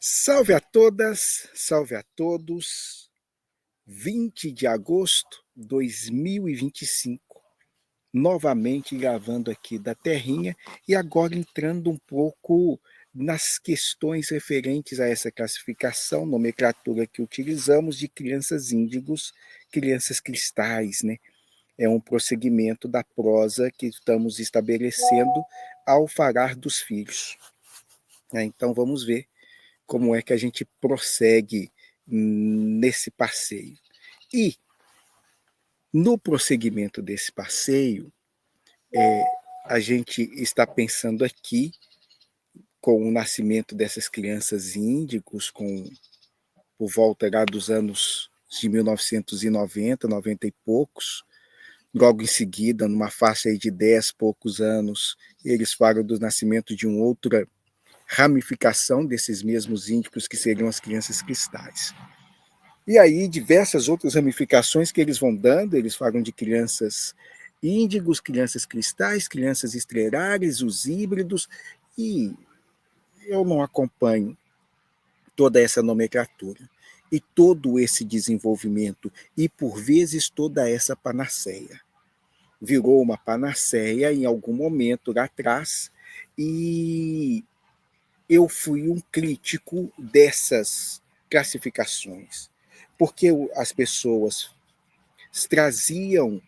Salve a todas, salve a todos. 20 de agosto de 2025. Novamente gravando aqui da Terrinha e agora entrando um pouco nas questões referentes a essa classificação, nomenclatura que utilizamos de crianças índigos, crianças cristais, né? É um prosseguimento da prosa que estamos estabelecendo ao falar dos filhos. Então vamos ver como é que a gente prossegue nesse passeio. E no prosseguimento desse passeio, a gente está pensando aqui com o nascimento dessas crianças índigos, por volta lá dos anos de 1990, 90 e poucos, logo em seguida, numa faixa aí de 10 poucos anos, eles falam do nascimento de uma outra ramificação desses mesmos índigos, que seriam as crianças cristais. E aí, diversas outras ramificações que eles vão dando, eles falam de crianças índigos, crianças cristais, crianças estelares, os híbridos, e eu não acompanho toda essa nomenclatura e todo esse desenvolvimento, e por vezes toda essa panaceia. Virou uma panaceia em algum momento lá atrás, e eu fui um crítico dessas classificações, porque as pessoas traziam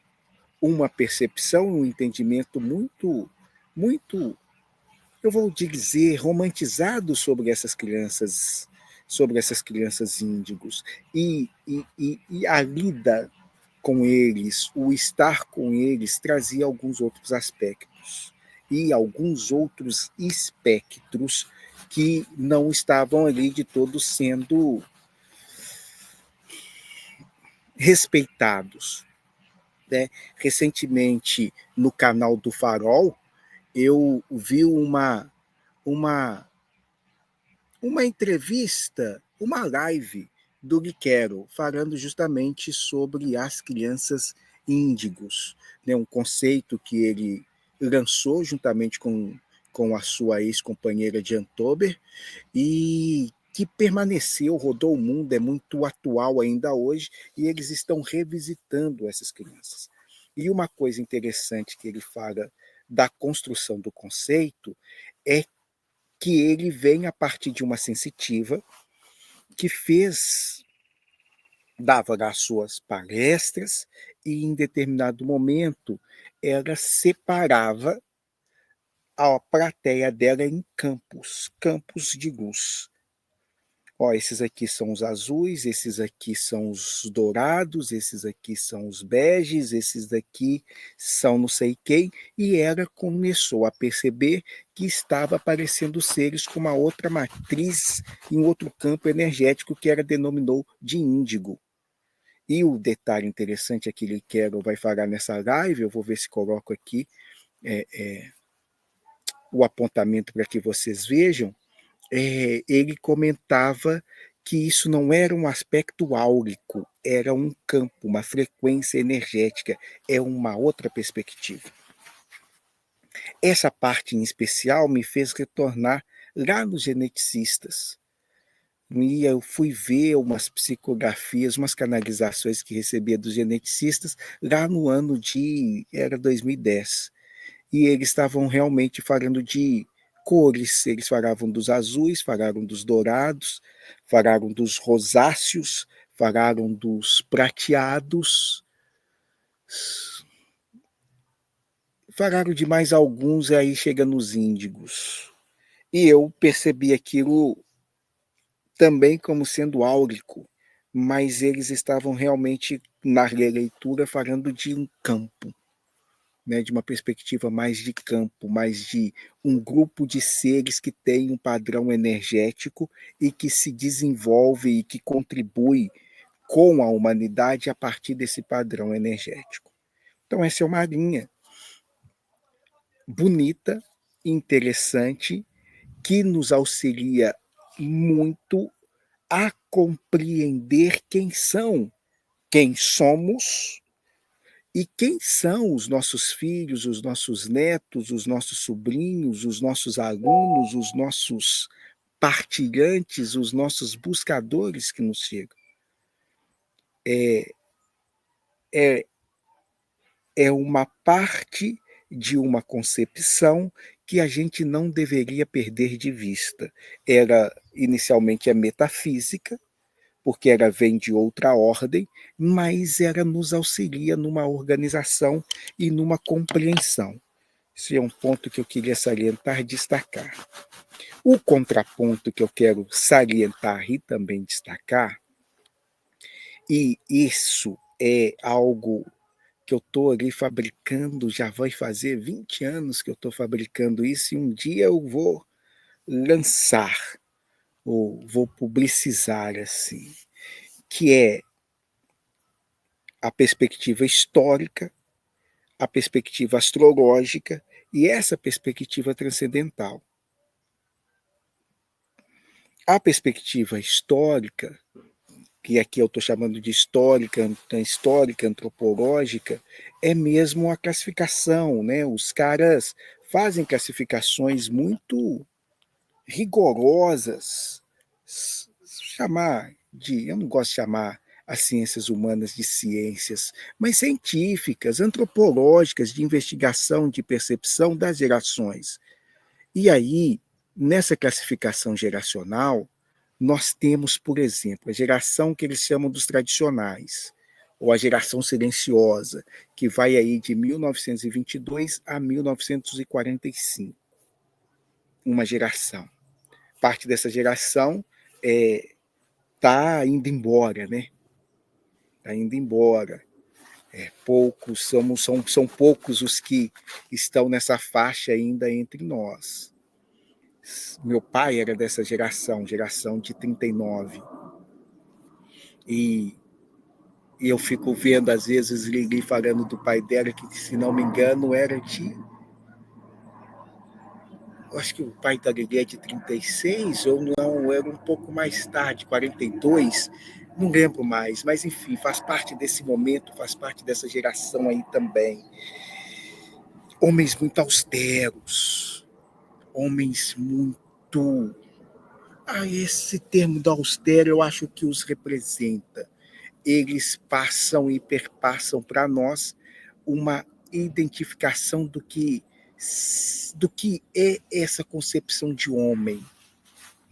uma percepção, um entendimento muito, eu vou dizer, romantizado sobre essas crianças índigos, e a lida com eles, o estar com eles, trazia alguns outros aspectos e alguns outros espectros que não estavam ali de todos sendo respeitados, né? Recentemente, no canal do Farol, eu vi uma, uma entrevista, uma live do Liquero, falando justamente sobre as crianças índigos, né? Um conceito que ele lançou juntamente com a sua ex-companheira de Antober, e que permaneceu, rodou o mundo, é muito atual ainda hoje, e eles estão revisitando essas crianças. E uma coisa interessante que ele fala da construção do conceito é que ele vem a partir de uma sensitiva que dava as suas palestras, e em determinado momento ela separava a plateia dela em campos de luz. Ó, esses aqui são os azuis, esses aqui são os dourados, esses aqui são os beges, esses daqui são não sei quem, e ela começou a perceber que estava aparecendo seres com uma outra matriz em outro campo energético que ela denominou de índigo. E o detalhe interessante aqui que Quero vai falar nessa live, eu vou ver se coloco aqui o apontamento para que vocês vejam, ele comentava que isso não era um aspecto áurico, era um campo, uma frequência energética, é uma outra perspectiva. Essa parte em especial me fez retornar lá nos geneticistas. E eu fui ver umas psicografias, umas canalizações que recebia dos geneticistas lá no ano era 2010. E eles estavam realmente falando de cores, eles falavam dos azuis, falaram dos dourados, falaram dos rosáceos, falaram dos prateados, falaram de mais alguns, e aí chega nos índigos. E eu percebi aquilo também como sendo áurico, mas eles estavam realmente, na leitura, falando de um campo, né, de uma perspectiva mais de campo, mais de um grupo de seres que tem um padrão energético e que se desenvolve e que contribui com a humanidade a partir desse padrão energético. Então, essa é uma linha bonita, interessante, que nos auxilia muito a compreender quem somos e quem são os nossos filhos, os nossos netos, os nossos sobrinhos, os nossos alunos, os nossos partilhantes, os nossos buscadores que nos chegam. É uma parte de uma concepção que a gente não deveria perder de vista. Inicialmente, é metafísica, porque ela vem de outra ordem, mas ela nos auxilia numa organização e numa compreensão. Esse é um ponto que eu queria salientar e destacar. O contraponto que eu quero salientar e também destacar, e isso é algo que eu estou ali fabricando, já vai fazer 20 anos que eu estou fabricando isso, e um dia eu vou lançar, ou vou publicizar assim, que é a perspectiva histórica, a perspectiva astrológica e essa perspectiva transcendental. A perspectiva histórica, que aqui eu estou chamando de histórica, antropológica, é mesmo a classificação, né? Os caras fazem classificações muito rigorosas, eu não gosto de chamar as ciências humanas de ciências, mas científicas, antropológicas, de investigação, de percepção das gerações. E aí, nessa classificação geracional, nós temos, por exemplo, a geração que eles chamam dos tradicionais, ou a geração silenciosa, que vai aí de 1922 a 1945. Uma geração. Parte dessa geração está indo embora, né? Está indo embora. São poucos os que estão nessa faixa ainda entre nós. Meu pai era dessa geração de 39. E eu fico vendo, às vezes, Lili falando do pai dela, que, se não me engano, era de... Acho que o pai da Lili é de 36, ou não, era um pouco mais tarde, 42, não lembro mais. Mas, enfim, faz parte desse momento, faz parte dessa geração aí também. Homens muito austeros, homens muito... esse termo do austero eu acho que os representa. Eles passam e perpassam para nós uma identificação do que é essa concepção de homem,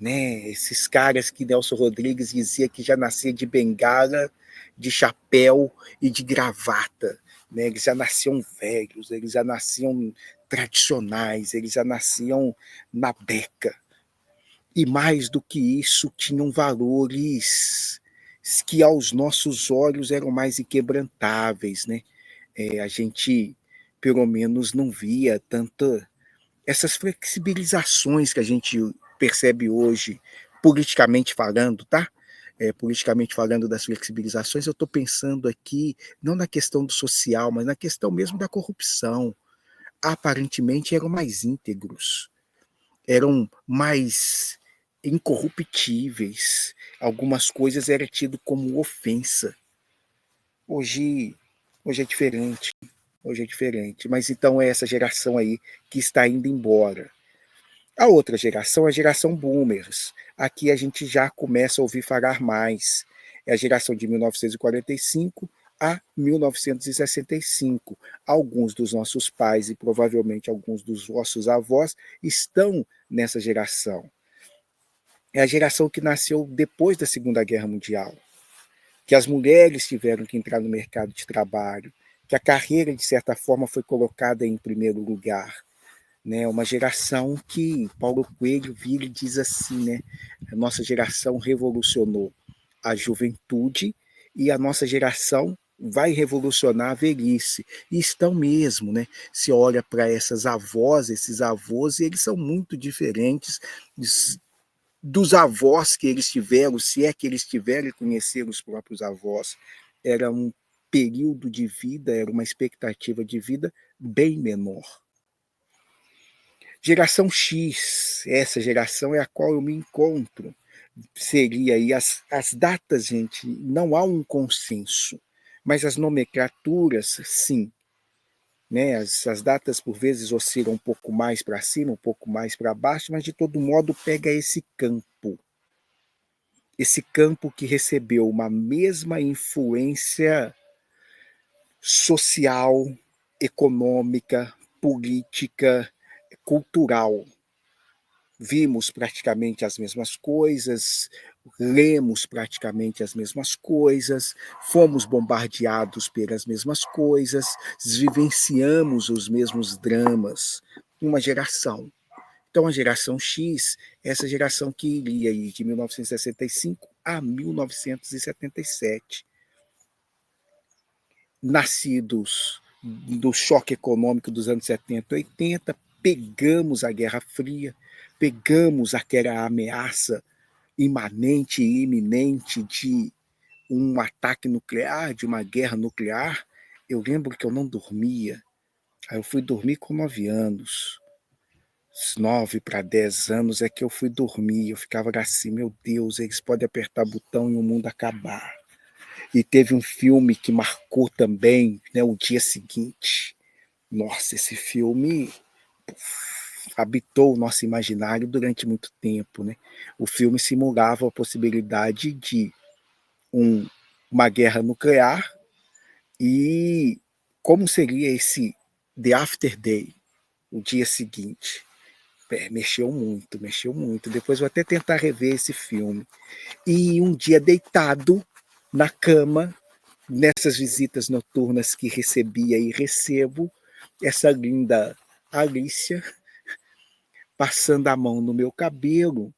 né? Esses caras que Nelson Rodrigues dizia que já nascia de bengala, de chapéu e de gravata, né? Eles já nasciam velhos, eles já nasciam tradicionais, eles já nasciam na beca. E mais do que isso, tinham valores que aos nossos olhos eram mais inquebrantáveis, né? A gente, pelo menos, não via tanta essas flexibilizações que a gente percebe hoje, politicamente falando, tá? Politicamente falando das flexibilizações, eu estou pensando aqui não na questão do social, mas na questão mesmo da corrupção. Aparentemente eram mais íntegros, eram mais incorruptíveis. Algumas coisas eram tido como ofensa. Hoje é diferente. Hoje é diferente. Mas então é essa geração aí que está indo embora. A outra geração é a geração boomers. Aqui a gente já começa a ouvir falar mais. É a geração de 1945 a 1965. Alguns dos nossos pais e provavelmente alguns dos vossos avós estão nessa geração. É a geração que nasceu depois da Segunda Guerra Mundial, que as mulheres tiveram que entrar no mercado de trabalho, que a carreira, de certa forma, foi colocada em primeiro lugar. Né? Uma geração que Paulo Coelho vira e diz assim, né? A nossa geração revolucionou a juventude e a nossa geração vai revolucionar a velhice. E estão mesmo, né? Se olha para essas avós, esses avós, e eles são muito diferentes dos avós que eles tiveram, se é que eles tiveram e conheceram os próprios avós. Era um período de vida, era uma expectativa de vida bem menor. Geração X, essa geração é a qual eu me encontro. Seria aí as datas, gente, não há um consenso, mas as nomenclaturas, sim. né? As datas, por vezes, oscilam um pouco mais para cima, um pouco mais para baixo, mas, de todo modo, pega esse campo que recebeu uma mesma influência social, econômica, política, cultural. Vimos praticamente as mesmas coisas, lemos praticamente as mesmas coisas, fomos bombardeados pelas mesmas coisas, vivenciamos os mesmos dramas, uma geração. Então, a geração X, essa geração que iria aí de 1965 a 1977, nascidos do choque econômico dos anos 70 e 80, pegamos a Guerra Fria, pegamos aquela ameaça imanente e iminente de um ataque nuclear, de uma guerra nuclear. Eu lembro que eu não dormia. Aí eu fui dormir com 9 anos. 9 para 10 anos é que eu fui dormir. Eu ficava assim, meu Deus, eles podem apertar botão e o mundo acabar. E teve um filme que marcou também, né, O Dia Seguinte. Nossa, esse filme habitou o nosso imaginário durante muito tempo, né? O filme simulava a possibilidade de uma guerra nuclear e como seria esse The After Day, o dia seguinte. Mexeu muito, mexeu muito. Depois vou até tentar rever esse filme. E um dia deitado na cama, nessas visitas noturnas que recebia e recebo, essa linda Alicia passando a mão no meu cabelo,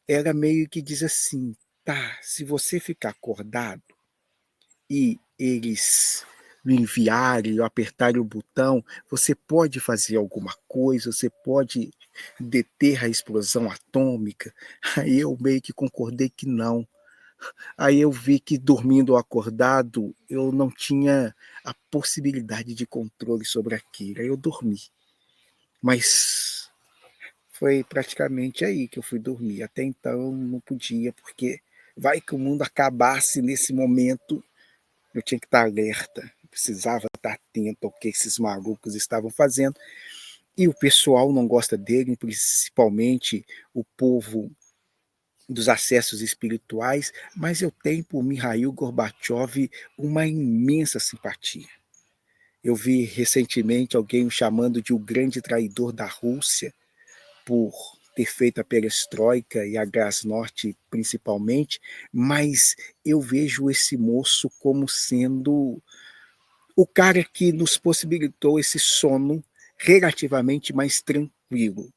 ela meio que diz assim: tá, se você ficar acordado e eles me enviarem ou apertarem o botão, você pode fazer alguma coisa, você pode deter a explosão atômica. Aí eu meio que concordei que não. Aí eu vi que dormindo ou acordado eu não tinha a possibilidade de controle sobre aquilo. Aí eu dormi. Mas foi praticamente aí que eu fui dormir. Até então não podia, porque vai que o mundo acabasse nesse momento, eu tinha que estar alerta, eu precisava estar atento ao que esses malucos estavam fazendo. E o pessoal não gosta dele, principalmente o povo dos acessos espirituais, mas eu tenho por Mikhail Gorbachev uma imensa simpatia. Eu vi recentemente alguém o chamando de o grande traidor da Rússia por ter feito a perestroika e a Glasnost principalmente, mas eu vejo esse moço como sendo o cara que nos possibilitou esse sono relativamente mais tranquilo.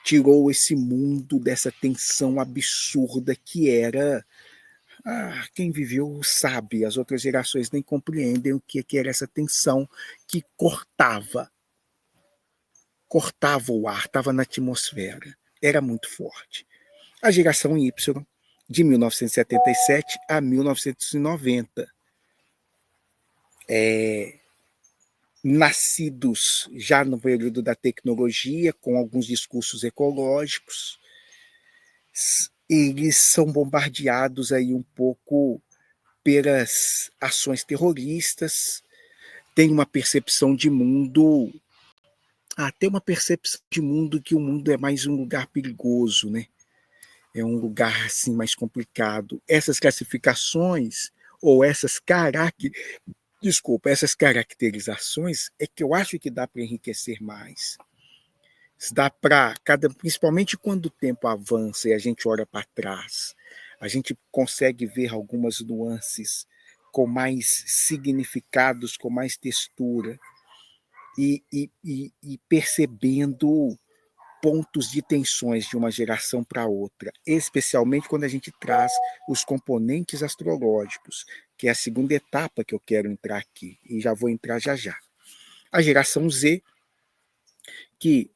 Tirou esse mundo dessa tensão absurda que era. Quem viveu sabe, as outras gerações nem compreendem o que era essa tensão que cortava o ar, estava na atmosfera, era muito forte. A geração Y, de 1977 a 1990, nascidos já no período da tecnologia, com alguns discursos ecológicos, eles são bombardeados aí um pouco pelas ações terroristas, tem uma percepção de mundo, tem uma percepção de mundo que o mundo é mais um lugar perigoso, né? É um lugar assim mais complicado. Essas classificações ou essas caracterizações é que eu acho que dá para enriquecer mais. Dá para principalmente quando o tempo avança e a gente olha para trás, a gente consegue ver algumas nuances com mais significados, com mais textura e percebendo pontos de tensões de uma geração para outra, especialmente quando a gente traz os componentes astrológicos, que é a segunda etapa que eu quero entrar aqui, e já vou entrar já já. A geração Z, que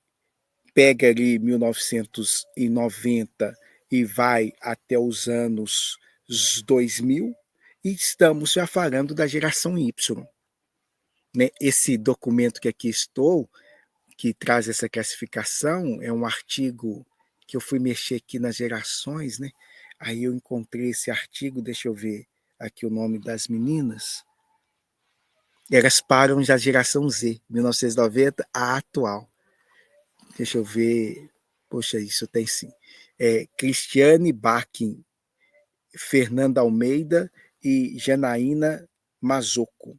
pega ali 1990 e vai até os anos 2000, e estamos já falando da geração Y. Né? Esse documento que aqui estou, que traz essa classificação, é um artigo que eu fui mexer aqui nas gerações, né? Aí eu encontrei esse artigo, deixa eu ver aqui o nome das meninas. Elas param da geração Z, 1990 a atual. Deixa eu ver. Poxa, isso tem sim. Cristiane Baquin, Fernanda Almeida e Janaína Mazzocco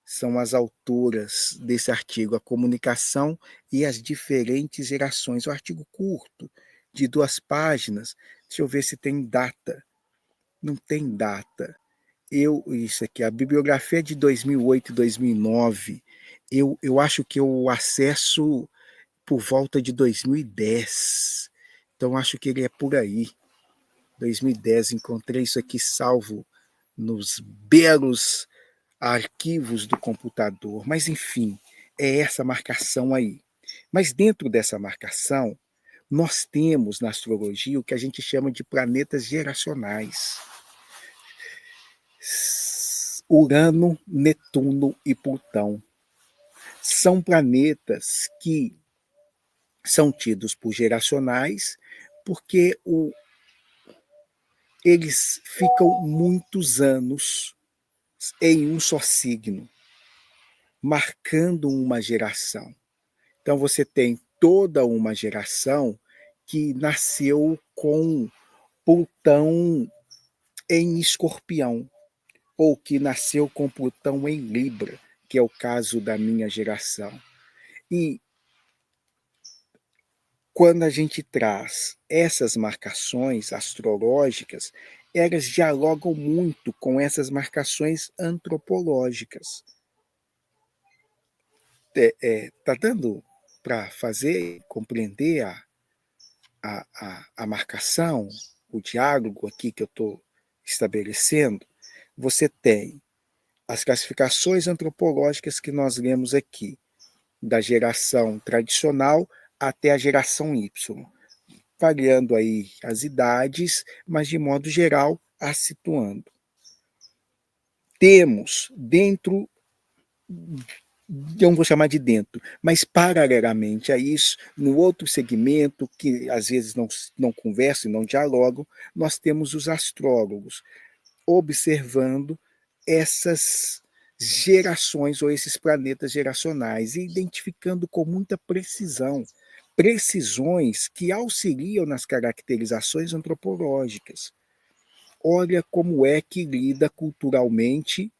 são as autoras desse artigo, A Comunicação e as Diferentes Gerações. Um artigo curto, de 2 páginas. Deixa eu ver se tem data. Não tem data. Isso aqui, a bibliografia é de 2008 e 2009. Eu acho que eu acesso por volta de 2010. Então, acho que ele é por aí. 2010, encontrei isso aqui salvo nos belos arquivos do computador. Mas, enfim, é essa marcação aí. Mas dentro dessa marcação, nós temos na astrologia o que a gente chama de planetas geracionais. Urano, Netuno e Plutão. São planetas que são tidos por geracionais porque eles ficam muitos anos em um só signo, marcando uma geração. Então você tem toda uma geração que nasceu com Plutão em Escorpião, ou que nasceu com Plutão em Libra, que é o caso da minha geração. E quando a gente traz essas marcações astrológicas, elas dialogam muito com essas marcações antropológicas. Tá dando para fazer, compreender a marcação, o diálogo aqui que eu estou estabelecendo? Você tem as classificações antropológicas que nós lemos aqui, da geração tradicional até a geração Y, variando aí as idades, mas de modo geral a situando. Temos dentro, não vou chamar de dentro, mas paralelamente a isso, no outro segmento, que às vezes não conversam e não dialogam, nós temos os astrólogos, observando essas gerações ou esses planetas geracionais e identificando com muita precisões que auxiliam nas caracterizações antropológicas. Olha como é que lida culturalmente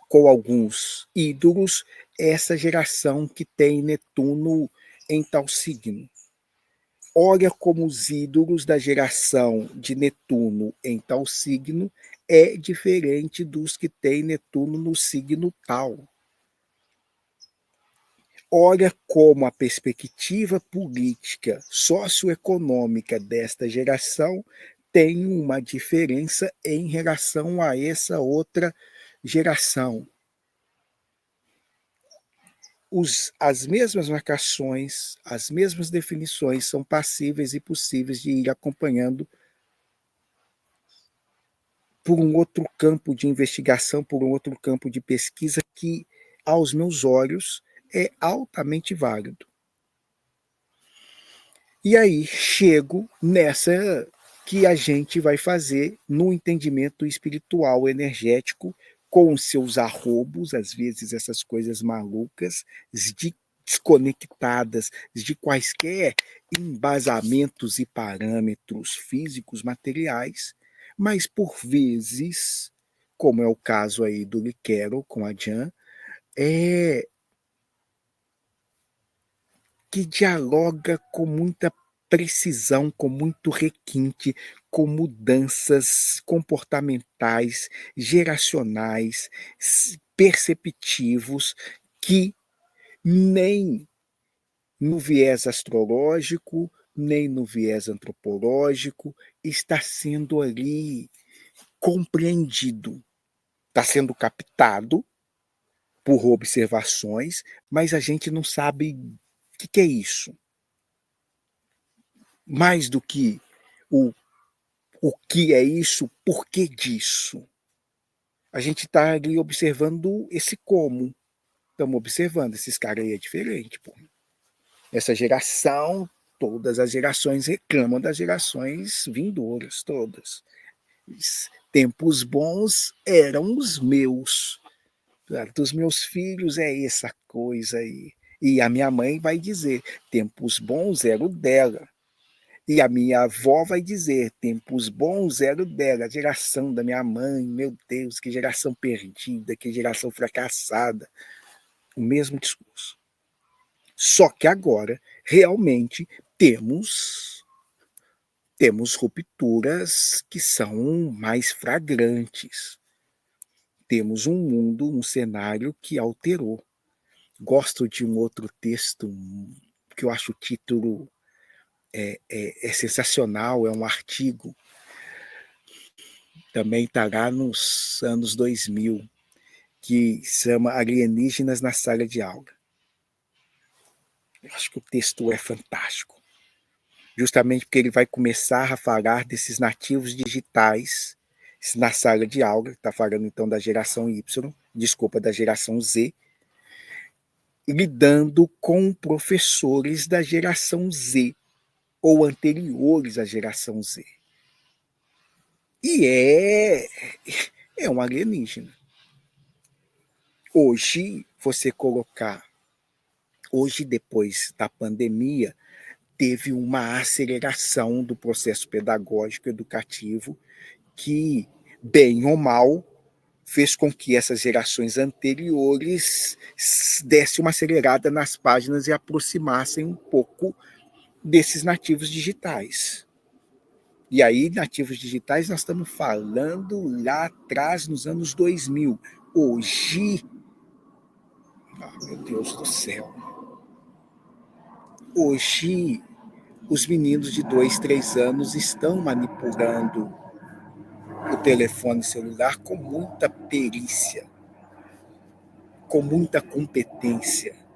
com alguns ídolos essa geração que tem Netuno em tal signo. Olha como os ídolos da geração de Netuno em tal signo é diferente dos que têm Netuno no signo tal. Olha como a perspectiva política socioeconômica desta geração tem uma diferença em relação a essa outra geração. As mesmas marcações, as mesmas definições são passíveis e possíveis de ir acompanhando por um outro campo de investigação, por um outro campo de pesquisa que, aos meus olhos, é altamente válido. E aí chego nessa que a gente vai fazer no entendimento espiritual energético, com os seus arrobos, às vezes essas coisas malucas, desconectadas de quaisquer embasamentos e parâmetros físicos materiais, mas por vezes, como é o caso aí do Liquero com a Jan, que dialoga com muita precisão, com muito requinte, com mudanças comportamentais, geracionais, perceptivos, que nem no viés astrológico, nem no viés antropológico está sendo ali compreendido. Está sendo captado por observações, mas a gente não sabe o que é isso. Mais do que o que é isso, por que disso. A gente está ali observando esse como. Estamos observando, esses caras aí é diferente, pô. Essa geração, todas as gerações reclamam das gerações vindouras, todas. Tempos bons eram os meus. Dos meus filhos é essa coisa aí. E a minha mãe vai dizer, tempos bons era o dela. E a minha avó vai dizer, tempos bons era o dela. A geração da minha mãe, meu Deus, que geração perdida, que geração fracassada. O mesmo discurso. Só que agora, realmente, temos rupturas que são mais flagrantes. Temos um mundo, um cenário que alterou. Gosto de um outro texto que eu acho o título é sensacional, é um artigo, também estará nos anos 2000, que chama Alienígenas na Sala de Aula. Eu acho que o texto é fantástico, justamente porque ele vai começar a falar desses nativos digitais na sala de aula, está falando então da geração Y, desculpa, da geração Z, lidando com professores da geração Z, ou anteriores à geração Z. E é um alienígena. Hoje, você colocar, hoje depois da pandemia, teve uma aceleração do processo pedagógico educativo que, bem ou mal, fez com que essas gerações anteriores dessem uma acelerada nas páginas e aproximassem um pouco desses nativos digitais. E aí, nativos digitais, nós estamos falando lá atrás, nos anos 2000. Hoje, meu Deus do céu, hoje os meninos de 2, 3 anos estão manipulando o telefone celular com muita perícia, com muita competência.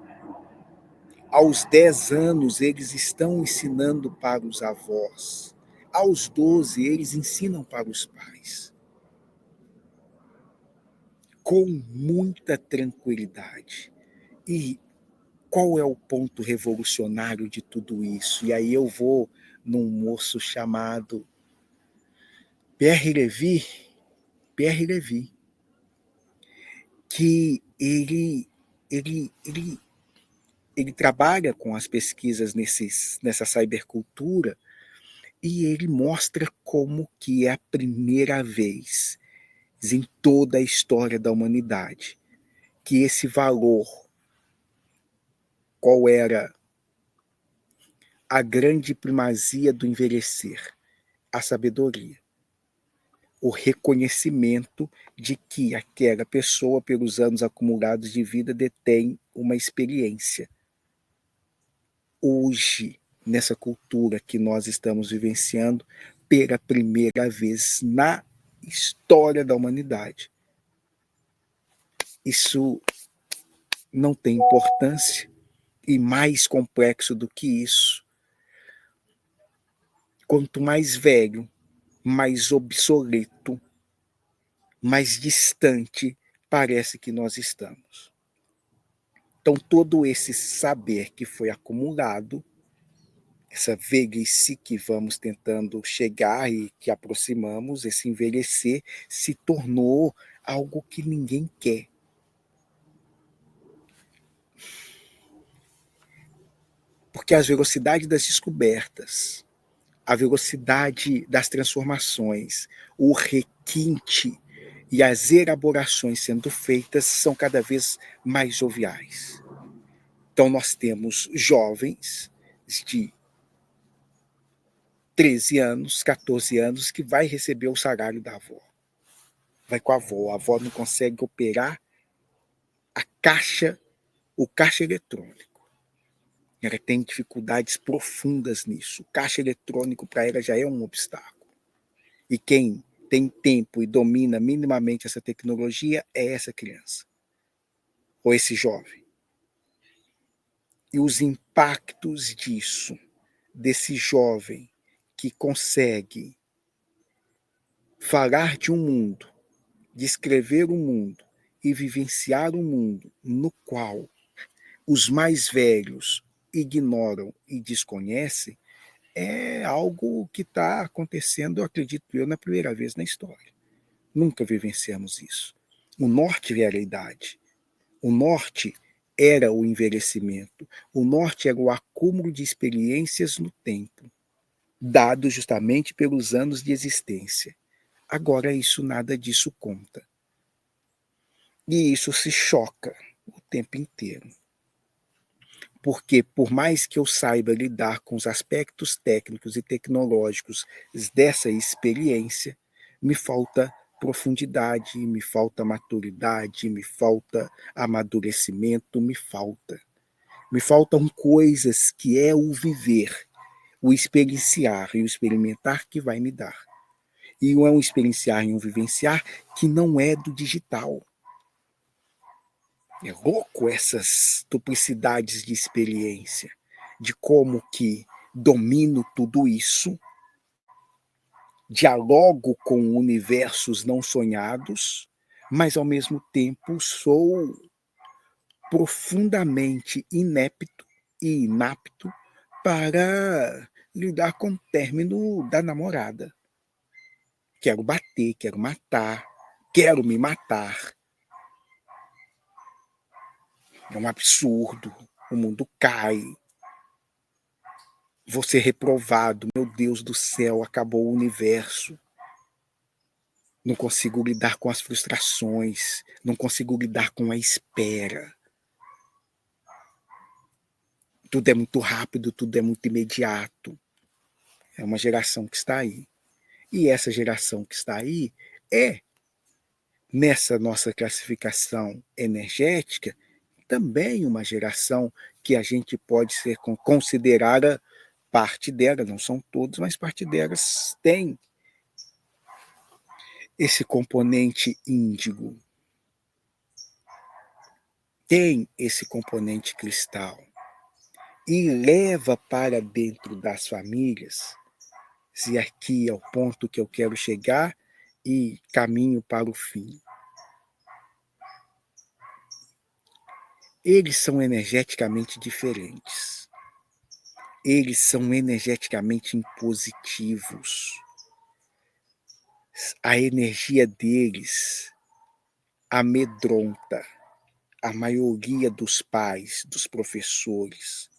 Aos 10 anos, eles estão ensinando para os avós. Aos 12, eles ensinam para os pais. Com muita tranquilidade. E qual é o ponto revolucionário de tudo isso? E aí eu vou num moço chamado Pierre Levy, que ele trabalha com as pesquisas nessa cybercultura e ele mostra como que é a primeira vez em toda a história da humanidade que esse valor, qual era a grande primazia do envelhecer? A sabedoria. O reconhecimento de que aquela pessoa, pelos anos acumulados de vida, detém uma experiência. Hoje, nessa cultura que nós estamos vivenciando, pela primeira vez na história da humanidade, isso não tem importância, e mais complexo do que isso, quanto mais velho, mais obsoleto, mais distante parece que nós estamos. Então, todo esse saber que foi acumulado, essa velhice que vamos tentando chegar e que aproximamos, esse envelhecer, se tornou algo que ninguém quer. Porque a velocidade das descobertas, a velocidade das transformações, o requinte e as elaborações sendo feitas são cada vez mais joviais. Então, nós temos jovens de 13 anos, 14 anos, que vai receber o salário da avó. Vai com a avó não consegue operar o caixa eletrônico. Ela tem dificuldades profundas nisso. O caixa eletrônico para ela já é um obstáculo. E quem tem tempo e domina minimamente essa tecnologia é essa criança, ou esse jovem. E os impactos disso, desse jovem que consegue falar de um mundo, descrever um mundo e vivenciar um mundo no qual os mais velhos ignoram e desconhecem, é algo que está acontecendo, acredito eu, na primeira vez na história. Nunca vivenciamos isso. O norte era a idade. O norte era o envelhecimento. O norte era o acúmulo de experiências no tempo, dado justamente pelos anos de existência. Agora isso nada disso conta. E isso se choca o tempo inteiro. Porque por mais que eu saiba lidar com os aspectos técnicos e tecnológicos dessa experiência, me falta profundidade, me falta maturidade, me falta amadurecimento, me falta. Me faltam coisas que é o viver, o experienciar e o experimentar que vai me dar. E é um experienciar e um vivenciar que não é do digital. É louco essas duplicidades de experiência, de como que domino tudo isso, dialogo com universos não sonhados, mas ao mesmo tempo sou profundamente inepto e inapto para lidar com o término da namorada. Quero bater, quero matar, quero me matar. É um absurdo. O mundo cai. Vou ser reprovado. Meu Deus do céu, acabou o universo. Não consigo lidar com as frustrações. Não consigo lidar com a espera. Tudo é muito rápido, tudo é muito imediato. É uma geração que está aí. E essa geração que está aí é, nessa nossa classificação energética, também uma geração que a gente pode ser considerada parte dela, não são todos, mas parte delas tem esse componente índigo, tem esse componente cristal e leva para dentro das famílias, se aqui é o ponto que eu quero chegar e caminho para o fim. Eles são energeticamente diferentes. Eles são energeticamente impositivos. A energia deles amedronta a maioria dos pais, dos professores.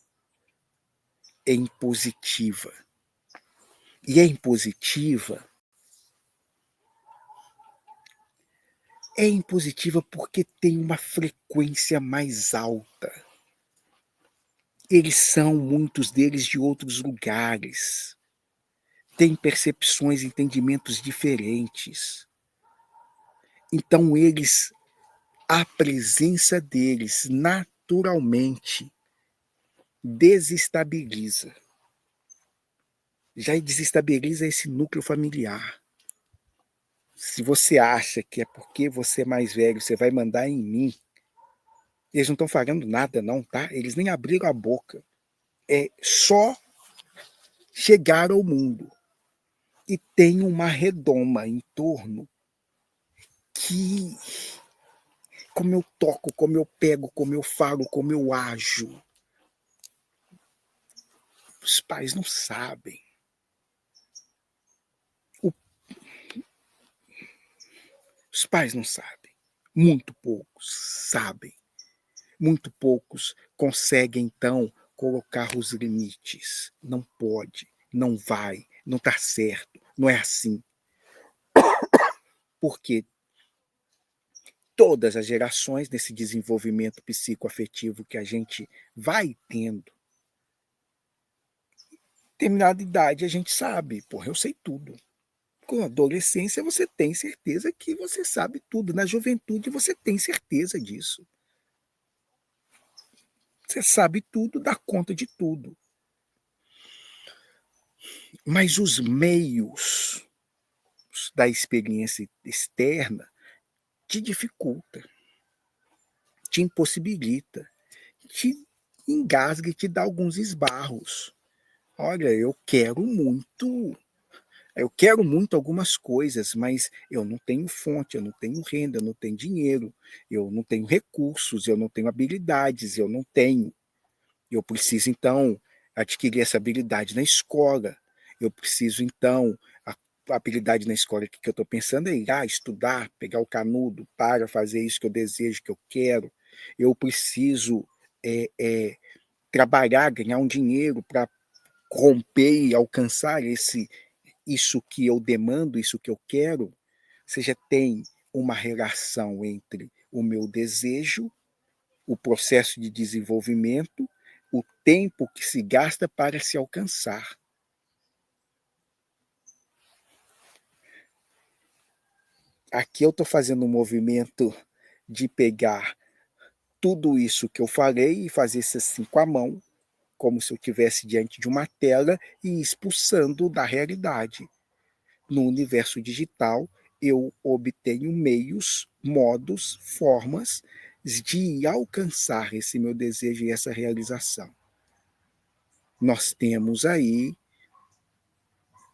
É impositiva. E é impositiva. É impositiva porque tem uma frequência mais alta. Eles são, muitos deles, de outros lugares. Têm percepções, entendimentos diferentes. Então a presença deles naturalmente desestabiliza. Já desestabiliza esse núcleo familiar. Se você acha que é porque você é mais velho, você vai mandar em mim, eles não estão falando nada não, tá? Eles nem abriram a boca. É só chegar ao mundo. E tem uma redoma em torno que, como eu toco, como eu pego, como eu falo, como eu ajo, os pais não sabem. Os pais não sabem. Muito poucos sabem. Muito poucos conseguem, então, colocar os limites. Não pode, não vai, não está certo, não é assim. Porque todas as gerações desse desenvolvimento psicoafetivo que a gente vai tendo, determinada idade a gente sabe, porra, eu sei tudo. Com a adolescência você tem certeza que você sabe tudo. Na juventude você tem certeza disso. Você sabe tudo, dá conta de tudo. Mas os meios da experiência externa te dificulta, te impossibilita, te engasga e te dá alguns esbarros. Olha, eu quero muito algumas coisas, mas eu não tenho fonte, eu não tenho renda, eu não tenho dinheiro, eu não tenho recursos, eu não tenho habilidades, eu não tenho. Eu preciso, então, adquirir essa habilidade na escola. Eu preciso, então, a habilidade na escola que eu estou pensando é ir lá estudar, pegar o canudo para fazer isso que eu desejo, que eu quero. eu preciso trabalhar, ganhar um dinheiro para romper e alcançar isso que eu demando, isso que eu quero. Ou seja, tem uma relação entre o meu desejo, o processo de desenvolvimento, o tempo que se gasta para se alcançar. Aqui eu estou fazendo um movimento de pegar tudo isso que eu falei e fazer isso assim com a mão, como se eu estivesse diante de uma tela e expulsando da realidade. No universo digital, eu obtenho meios, modos, formas de alcançar esse meu desejo e essa realização. Nós temos aí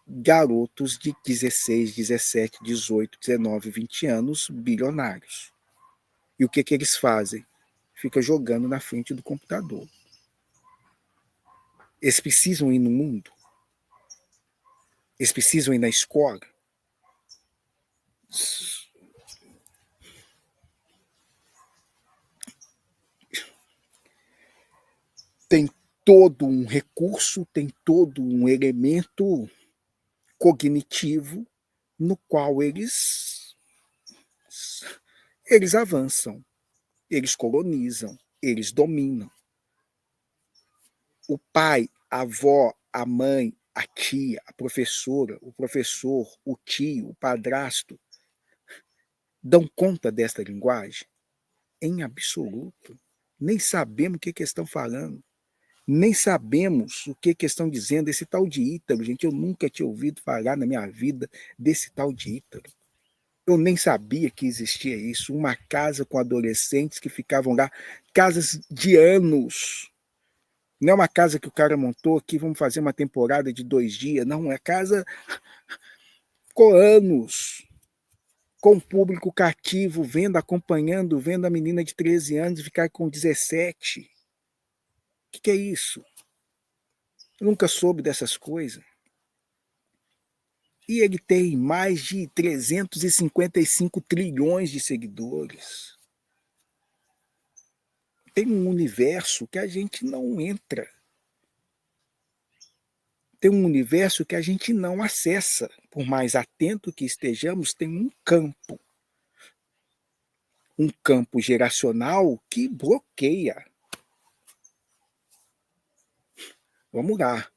garotos de 16, 17, 18, 19, 20 anos, bilionários. E o que eles fazem? Fica jogando na frente do computador. Eles precisam ir no mundo? Eles precisam ir na escola? Tem todo um recurso, tem todo um elemento cognitivo no qual eles avançam, eles colonizam, eles dominam. O pai, a avó, a mãe, a tia, a professora, o professor, o tio, o padrasto, dão conta desta linguagem? Em absoluto. Nem sabemos o que estão falando. Nem sabemos o que estão dizendo. Esse tal de Ítalo, gente, eu nunca tinha ouvido falar na minha vida desse tal de Ítalo. Eu nem sabia que existia isso. Uma casa com adolescentes que ficavam lá, casas de anos. Não é uma casa que o cara montou aqui, vamos fazer uma temporada de 2 dias. Não, é casa com anos, com público cativo, vendo, acompanhando, vendo a menina de 13 anos ficar com 17. O que é isso? Eu nunca soube dessas coisas. E ele tem mais de 355 trilhões de seguidores. Tem um universo que a gente não entra. Tem um universo que a gente não acessa. Por mais atento que estejamos, tem um campo. Um campo geracional que bloqueia. Vamos lá.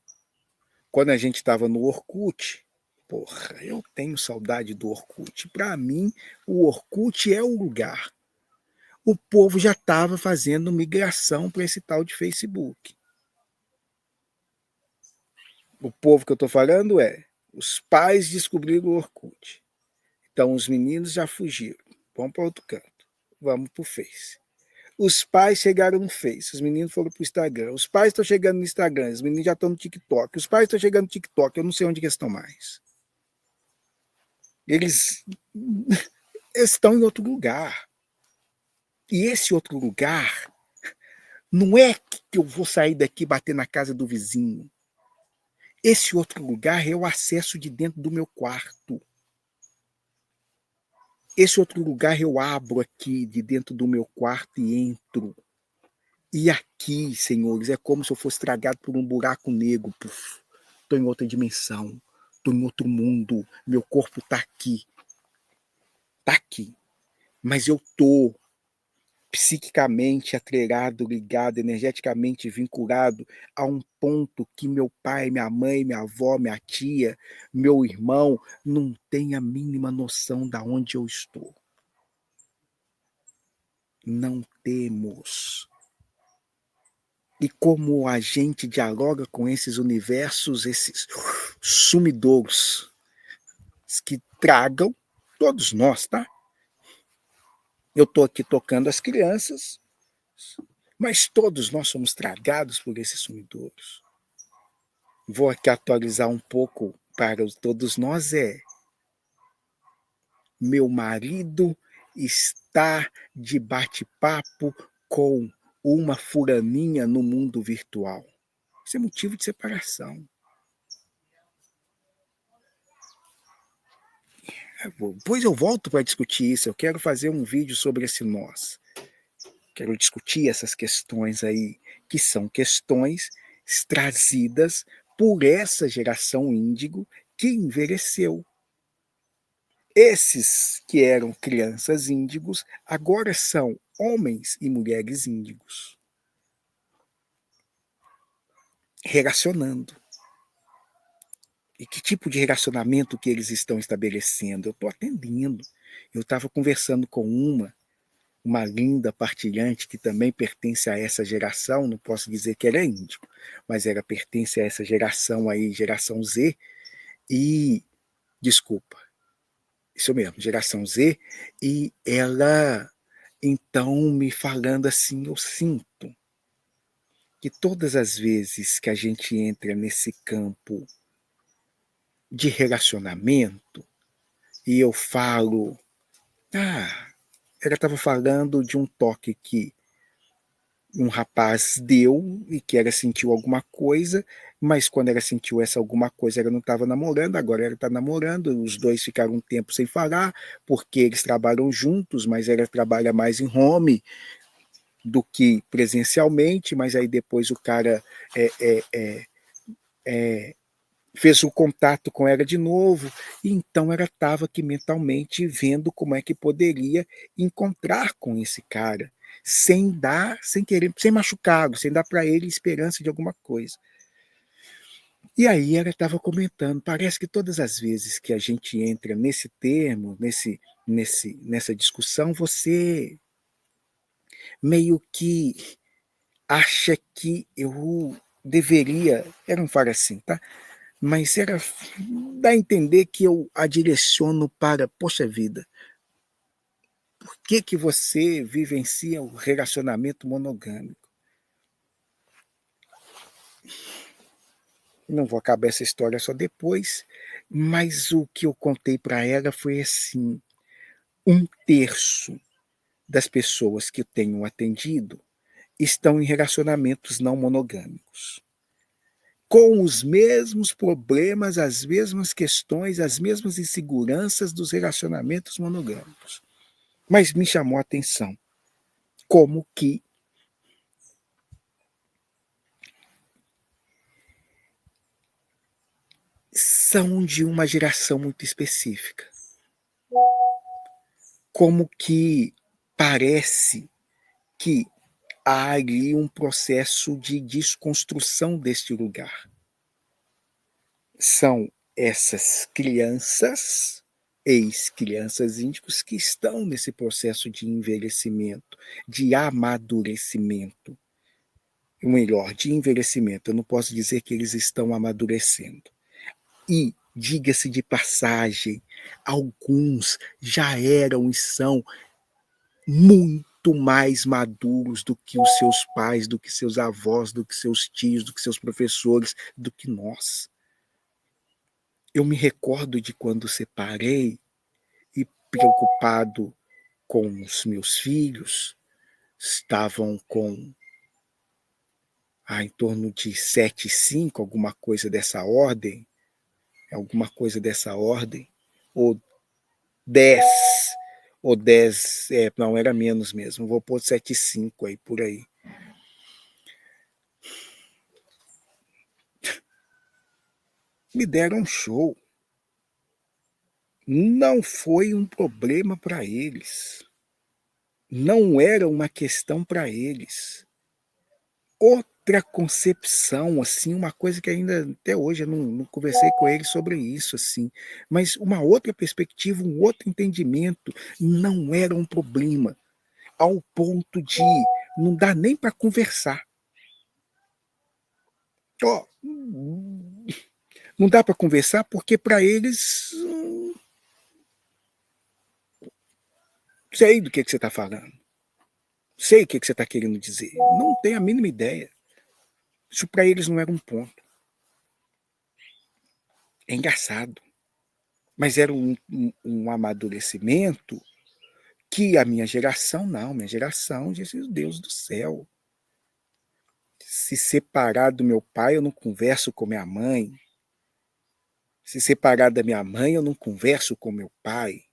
Quando a gente estava no Orkut, porra, eu tenho saudade do Orkut. Para mim, o Orkut é o lugar. O povo já estava fazendo migração para esse tal de Facebook. O povo que eu estou falando os pais descobriram o Orkut. Então os meninos já fugiram. Vamos para outro canto. Vamos para o Face. Os pais chegaram no Face, os meninos foram para o Instagram. Os pais estão chegando no Instagram, os meninos já estão no TikTok. Os pais estão chegando no TikTok, eu não sei onde eles estão mais. Eles estão em outro lugar. E esse outro lugar não é que eu vou sair daqui e bater na casa do vizinho. Esse outro lugar é o acesso de dentro do meu quarto. Esse outro lugar eu abro aqui de dentro do meu quarto e entro. E aqui, senhores, é como se eu fosse tragado por um buraco negro. Estou em outra dimensão. Estou em outro mundo. Meu corpo está aqui. Está aqui. Mas eu estou psiquicamente atrelado, ligado, energeticamente vinculado a um ponto que meu pai, minha mãe, minha avó, minha tia, meu irmão não tem a mínima noção de onde eu estou. Não temos. E como a gente dialoga com esses universos, esses sumidouros que tragam todos nós, tá? Eu estou aqui tocando as crianças, mas todos nós somos tragados por esses sumidouros. Vou aqui atualizar um pouco para todos nós. Meu marido está de bate-papo com uma fulaninha no mundo virtual. Isso é motivo de separação. Depois eu volto para discutir isso. Eu quero fazer um vídeo sobre esse nós. Quero discutir essas questões aí, que são questões trazidas por essa geração índigo que envelheceu. Esses que eram crianças índigos agora são homens e mulheres índigos, relacionando. E que tipo de relacionamento que eles estão estabelecendo? Eu estou atendendo. Eu estava conversando com uma linda partilhante que também pertence a essa geração, não posso dizer que ela é índigo, mas ela pertence a essa geração aí, geração Z, e, desculpa, isso mesmo, geração Z, e ela, então, me falando assim, eu sinto que todas as vezes que a gente entra nesse campo de relacionamento, e eu falo, ela estava falando de um toque que um rapaz deu e que ela sentiu alguma coisa, mas quando ela sentiu essa alguma coisa, ela não estava namorando, agora ela está namorando, os dois ficaram um tempo sem falar, porque eles trabalham juntos, mas ela trabalha mais em home do que presencialmente, mas aí depois o cara fez o contato com ela de novo, e então ela estava aqui mentalmente vendo como é que poderia encontrar com esse cara, sem dar, sem querer, sem machucá-lo, sem dar para ele esperança de alguma coisa. E aí ela estava comentando, parece que todas as vezes que a gente entra nesse termo, nessa discussão, você meio que acha que eu deveria, ela não fala assim, tá? Mas era dá a entender que eu a direciono para, poxa vida, por que que você vivencia o relacionamento monogâmico? Não vou acabar essa história só depois, mas o que eu contei para ela foi assim, 1/3 das pessoas que eu tenho atendido estão em relacionamentos não monogâmicos, com os mesmos problemas, as mesmas questões, as mesmas inseguranças dos relacionamentos monogâmicos. Mas me chamou a atenção como que são de uma geração muito específica. Como que parece que há ali um processo de desconstrução deste lugar. São essas crianças, ex-crianças índigos, que estão nesse processo de envelhecimento, de amadurecimento. Ou melhor, de envelhecimento. Eu não posso dizer que eles estão amadurecendo. E, diga-se de passagem, alguns já eram e são muito mais maduros do que os seus pais, do que seus avós, do que seus tios, do que seus professores, do que nós. Eu me recordo de quando separei e preocupado com os meus filhos, estavam com em torno de 7 e 5, alguma coisa dessa ordem, ou 10, ou 10, não, era menos mesmo, vou pôr 7 e 5 aí, por aí. Me deram um show. Não foi um problema para eles. Não era uma questão para eles. Outra concepção, assim, uma coisa que ainda até hoje eu não conversei com eles sobre isso, assim, mas uma outra perspectiva, um outro entendimento, não era um problema, ao ponto de não dá nem para conversar. Ó, não dá para conversar porque para eles sei do que você está falando. Sei o que você está querendo dizer. Não tenho a mínima ideia. Isso para eles não era um ponto. É engraçado. Mas era um amadurecimento que a minha geração não. Minha geração disse, Deus do céu. Se separar do meu pai, eu não converso com minha mãe. Se separar da minha mãe, eu não converso com meu pai.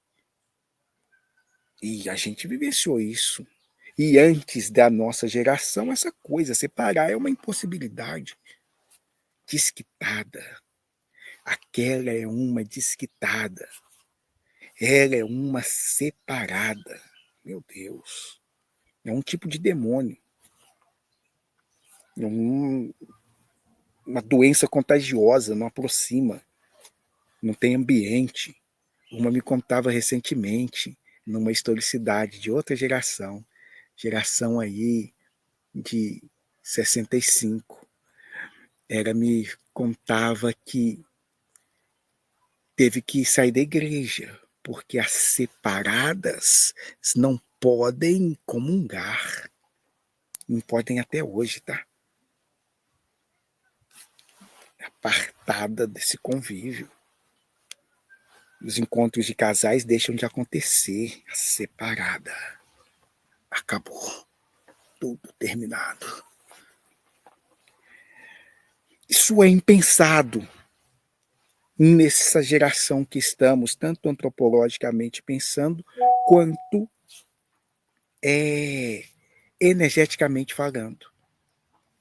E a gente vivenciou isso. E antes da nossa geração, essa coisa, separar é uma impossibilidade. Desquitada. Aquela é uma desquitada. Ela é uma separada. Meu Deus. É um tipo de demônio. É uma doença contagiosa, não aproxima. Não tem ambiente. Uma me contava recentemente, numa historicidade de outra geração aí de 65. Ela me contava que teve que sair da igreja, porque as separadas não podem comungar. Não podem até hoje, tá? Apartada desse convívio. Os encontros de casais deixam de acontecer. A separada. Acabou. Tudo terminado. Isso é impensado nessa geração que estamos, tanto antropologicamente pensando, quanto energeticamente falando.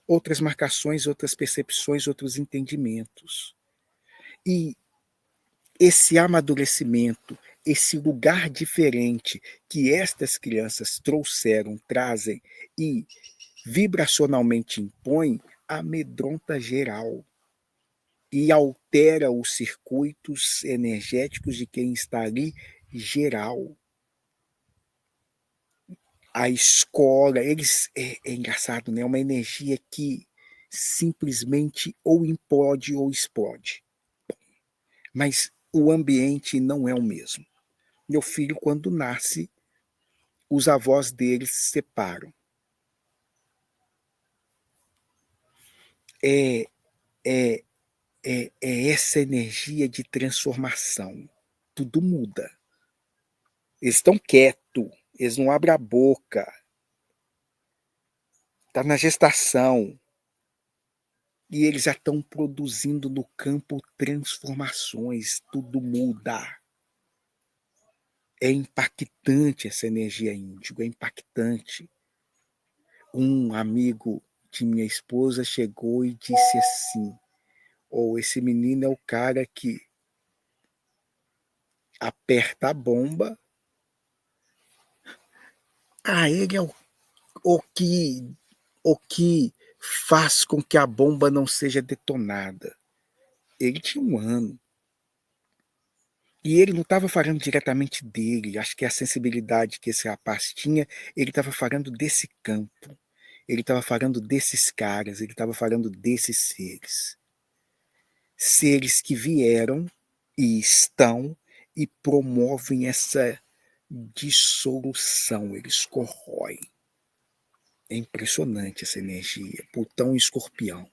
Outras marcações, outras percepções, outros entendimentos. E esse amadurecimento, esse lugar diferente que estas crianças trouxeram, trazem e vibracionalmente impõem, amedronta geral e altera os circuitos energéticos de quem está ali, geral. A escola, eles é engraçado, né? Uma energia que simplesmente ou implode ou explode. Mas o ambiente não é o mesmo. Meu filho, quando nasce, os avós dele se separam. É, é, é essa energia de transformação. Tudo muda. Eles estão quietos, eles não abrem a boca. Está na gestação. E eles já estão produzindo no campo transformações. Tudo muda. É impactante essa energia índigo, é impactante. Um amigo de minha esposa chegou e disse assim: esse menino é o cara que aperta a bomba. Ele é o que faz com que a bomba não seja detonada. Ele tinha 1 ano. E ele não estava falando diretamente dele. Acho que a sensibilidade que esse rapaz tinha, ele estava falando desse campo. Ele estava falando desses caras, ele estava falando desses seres. Seres que vieram e estão e promovem essa dissolução, eles corroem. É impressionante essa energia. Plutão e Escorpião.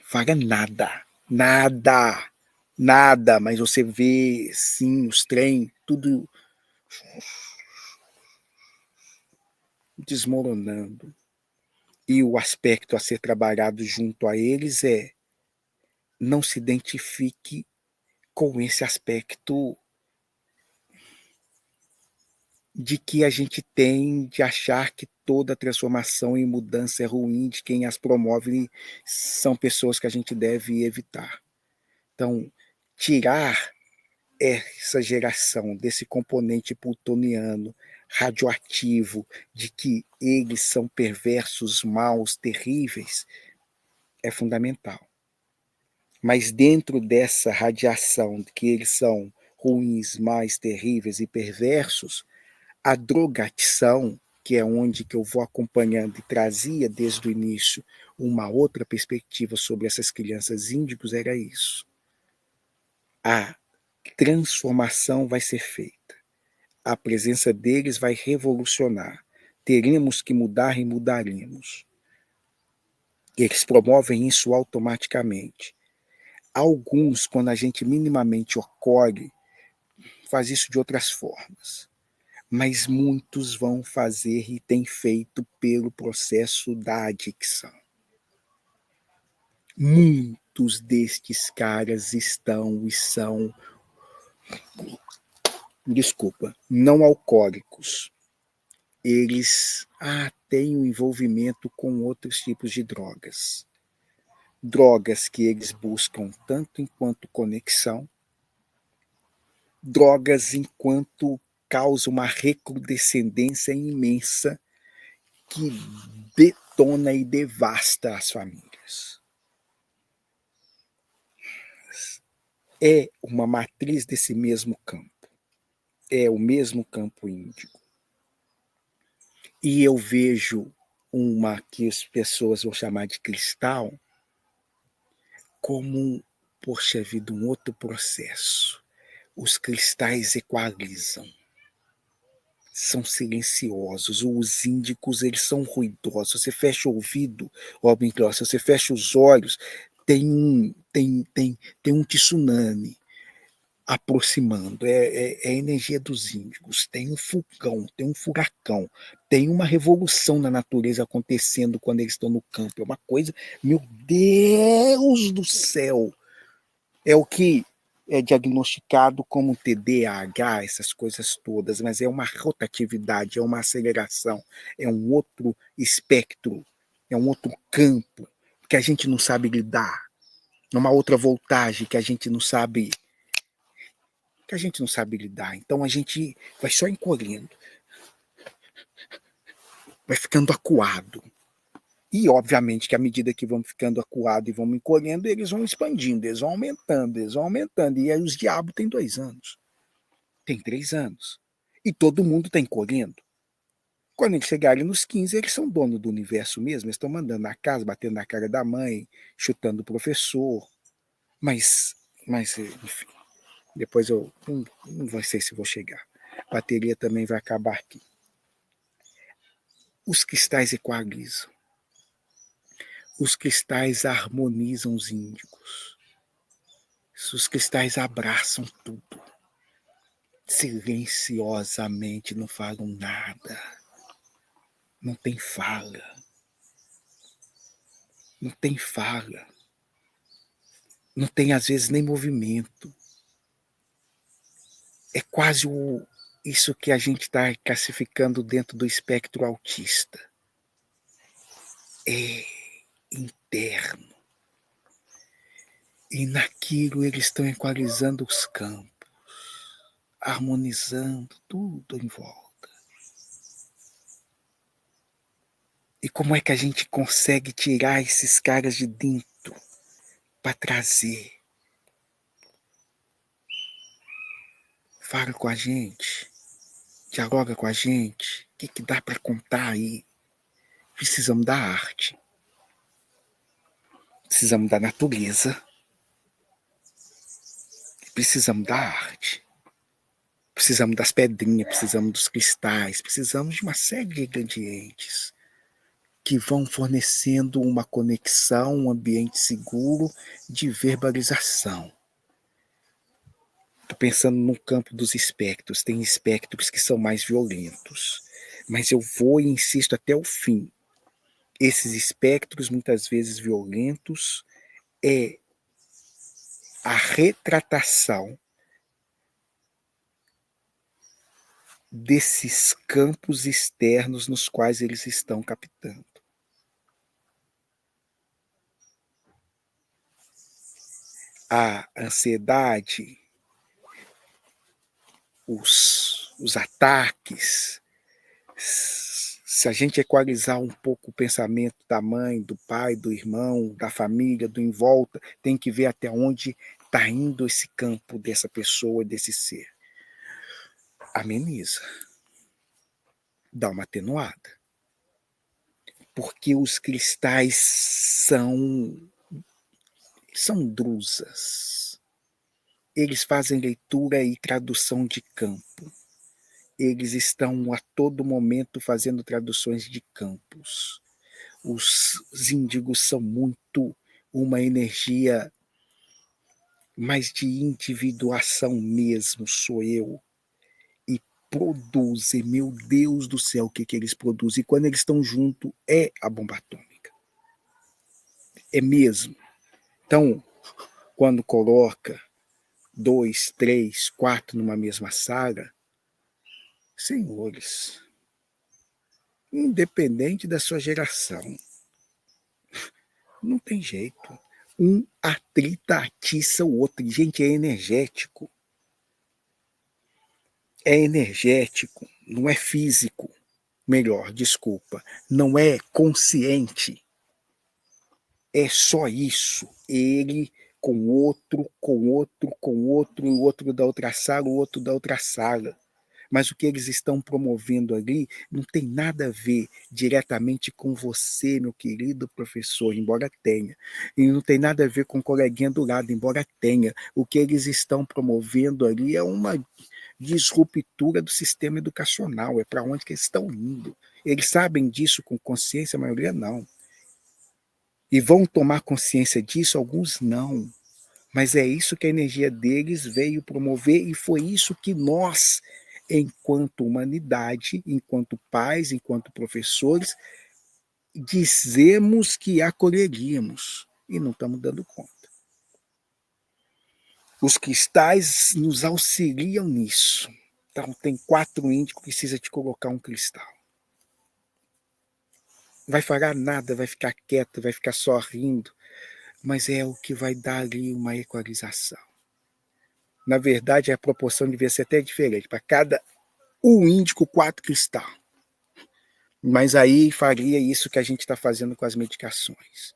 Fala nada, nada, nada, mas você vê, sim, os trem, tudo desmoronando. E o aspecto a ser trabalhado junto a eles é: não se identifique com esse aspecto de que a gente tem de achar que toda transformação e mudança é ruim, de quem as promove são pessoas que a gente deve evitar. Então, tirar essa geração desse componente plutoniano radioativo, de que eles são perversos, maus, terríveis, é fundamental. Mas dentro dessa radiação de que eles são ruins, mais terríveis e perversos, a drogatição, que é onde que eu vou acompanhando e trazia desde o início uma outra perspectiva sobre essas crianças índigos, era isso. A transformação vai ser feita. A presença deles vai revolucionar. Teremos que mudar e mudaremos. Eles promovem isso automaticamente. Alguns, quando a gente minimamente ocorre, faz isso de outras formas. Mas muitos vão fazer e têm feito pelo processo da adicção. Muitos destes caras estão e são desculpa, não alcoólicos, eles têm um envolvimento com outros tipos de drogas. Drogas que eles buscam tanto enquanto conexão, drogas enquanto causa uma recrudescendência imensa que detona e devasta as famílias. É uma matriz desse mesmo campo. É o mesmo campo índigo. E eu vejo uma que as pessoas vão chamar de cristal como, poxa vida, um outro processo. Os cristais equalizam. São silenciosos. Os índicos, eles são ruidosos. Você fecha o ouvido, se você fecha os olhos, tem um tsunami aproximando. É a energia dos índicos. Tem um vulcão, tem um furacão, tem uma revolução na natureza acontecendo quando eles estão no campo. É uma coisa, meu Deus do céu! É o que é diagnosticado como TDAH, essas coisas todas, mas é uma rotatividade, é uma aceleração, é um outro espectro, é um outro campo que a gente não sabe lidar, é uma outra voltagem que a gente não sabe lidar. Então a gente vai só encolhendo, vai ficando acuado. E, obviamente, que à medida que vamos ficando acuados e vamos encolhendo, eles vão expandindo, eles vão aumentando. E aí os diabos têm 2 anos, tem 3 anos. E todo mundo está encolhendo. Quando eles chegarem nos 15, eles são donos do universo mesmo, eles estão mandando na casa, batendo na cara da mãe, chutando o professor. Mas enfim, depois eu não sei se vou chegar. A bateria também vai acabar aqui. Os cristais equalizam. Os cristais harmonizam os índicos. Os cristais abraçam tudo. Silenciosamente, não falam nada. Não tem fala. Não tem fala. Não tem, às vezes, nem movimento. É quase isso que a gente está classificando dentro do espectro autista. É interno. E naquilo eles estão equalizando os campos, harmonizando tudo em volta. E como é que a gente consegue tirar esses caras de dentro para trazer? Fala com a gente, dialoga com a gente. O que dá para contar aí? Precisamos da arte. Precisamos da natureza. Precisamos da arte. Precisamos das pedrinhas, precisamos dos cristais, precisamos de uma série de ingredientes que vão fornecendo uma conexão, um ambiente seguro de verbalização. Estou pensando no campo dos espectros. Tem espectros que são mais violentos, mas eu vou e insisto até o fim. Esses espectros, muitas vezes violentos, é a retratação desses campos externos nos quais eles estão captando. A ansiedade, os ataques, se a gente equalizar um pouco o pensamento da mãe, do pai, do irmão, da família, do em volta, tem que ver até onde está indo esse campo dessa pessoa, desse ser. Ameniza. Dá uma atenuada. Porque os cristais são drusas. Eles fazem leitura e tradução de campo. Eles estão a todo momento fazendo traduções de campos. Os índigos são muito uma energia mais de individuação mesmo, sou eu. E produzem, meu Deus do céu, o que eles produzem. E quando eles estão juntos, é a bomba atômica. É mesmo. Então, quando coloca 2, 3, 4 numa mesma sala, Senhores, independente da sua geração, não tem jeito. Um atrita, atiça o outro. Gente, é energético. É energético, não é físico. Melhor, desculpa, não é consciente. É só isso. Ele com outro, com outro, com outro, o outro da outra sala, o outro da outra sala. Mas o que eles estão promovendo ali não tem nada a ver diretamente com você, meu querido professor, embora tenha. E não tem nada a ver com o coleguinha do lado, embora tenha. O que eles estão promovendo ali é uma disruptura do sistema educacional, é para onde que eles estão indo. Eles sabem disso com consciência, a maioria não. E vão tomar consciência disso, alguns não. Mas é isso que a energia deles veio promover e foi isso que nós, enquanto humanidade, enquanto pais, enquanto professores, dizemos que acolheríamos e não estamos dando conta. Os cristais nos auxiliam nisso. Então, tem 4 índicos, precisa te colocar um cristal. Vai falar nada, vai ficar quieto, vai ficar só rindo, mas é o que vai dar ali uma equalização. Na verdade, a proporção devia ser até diferente. Para cada um índico, 4 cristal. Mas aí faria isso que a gente está fazendo com as medicações.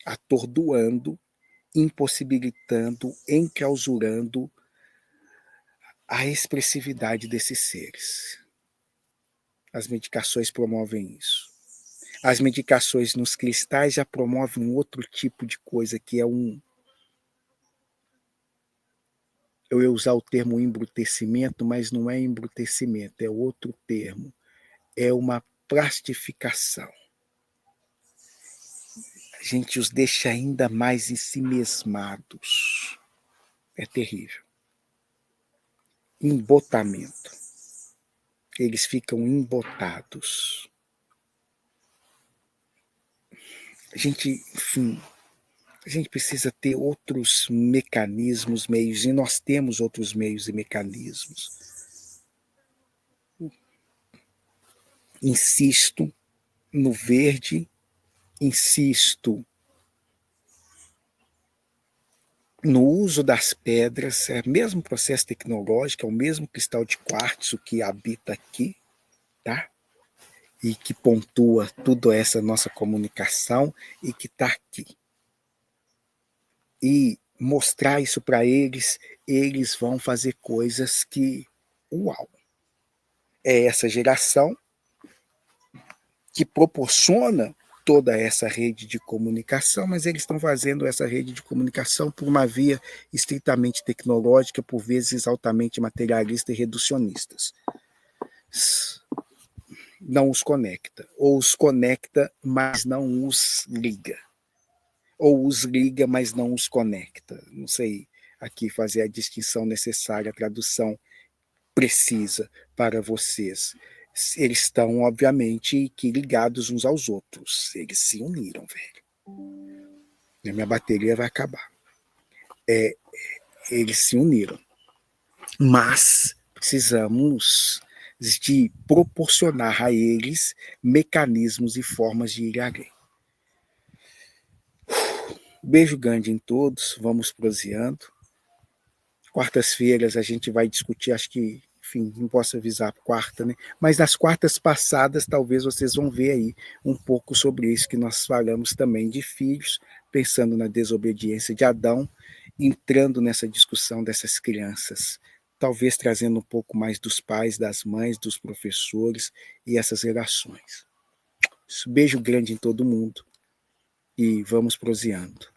Atordoando, impossibilitando, enclausurando a expressividade desses seres. As medicações promovem isso. As medicações nos cristais já promovem um outro tipo de coisa, que é eu ia usar o termo embrutecimento, mas não é embrutecimento, é outro termo. É uma plastificação. A gente os deixa ainda mais ensimesmados. É terrível. Embotamento. Eles ficam embotados. A gente, enfim, a gente precisa ter outros mecanismos, meios, e nós temos outros meios e mecanismos. Insisto no verde, insisto no uso das pedras, é o mesmo processo tecnológico, é o mesmo cristal de quartzo que habita aqui, tá? E que pontua toda essa nossa comunicação e que está aqui. E mostrar isso para eles, eles vão fazer coisas que, uau! É essa geração que proporciona toda essa rede de comunicação, mas eles estão fazendo essa rede de comunicação por uma via estritamente tecnológica, por vezes altamente materialista e reducionistas. Não os conecta, ou os conecta, mas não os liga, ou os liga, mas não os conecta. Não sei aqui fazer a distinção necessária, a tradução precisa para vocês. Eles estão, obviamente, que ligados uns aos outros. Eles se uniram, velho. A minha bateria vai acabar. Eles se uniram. Mas precisamos de proporcionar a eles mecanismos e formas de ir além. Beijo grande em todos, vamos proseando. Quartas-feiras a gente vai discutir, acho que, enfim, não posso avisar quarta, né? Mas nas quartas passadas, talvez vocês vão ver aí um pouco sobre isso que nós falamos também de filhos, pensando na desobediência de Adão, entrando nessa discussão dessas crianças, talvez trazendo um pouco mais dos pais, das mães, dos professores e essas relações. Beijo grande em todo mundo e vamos proseando.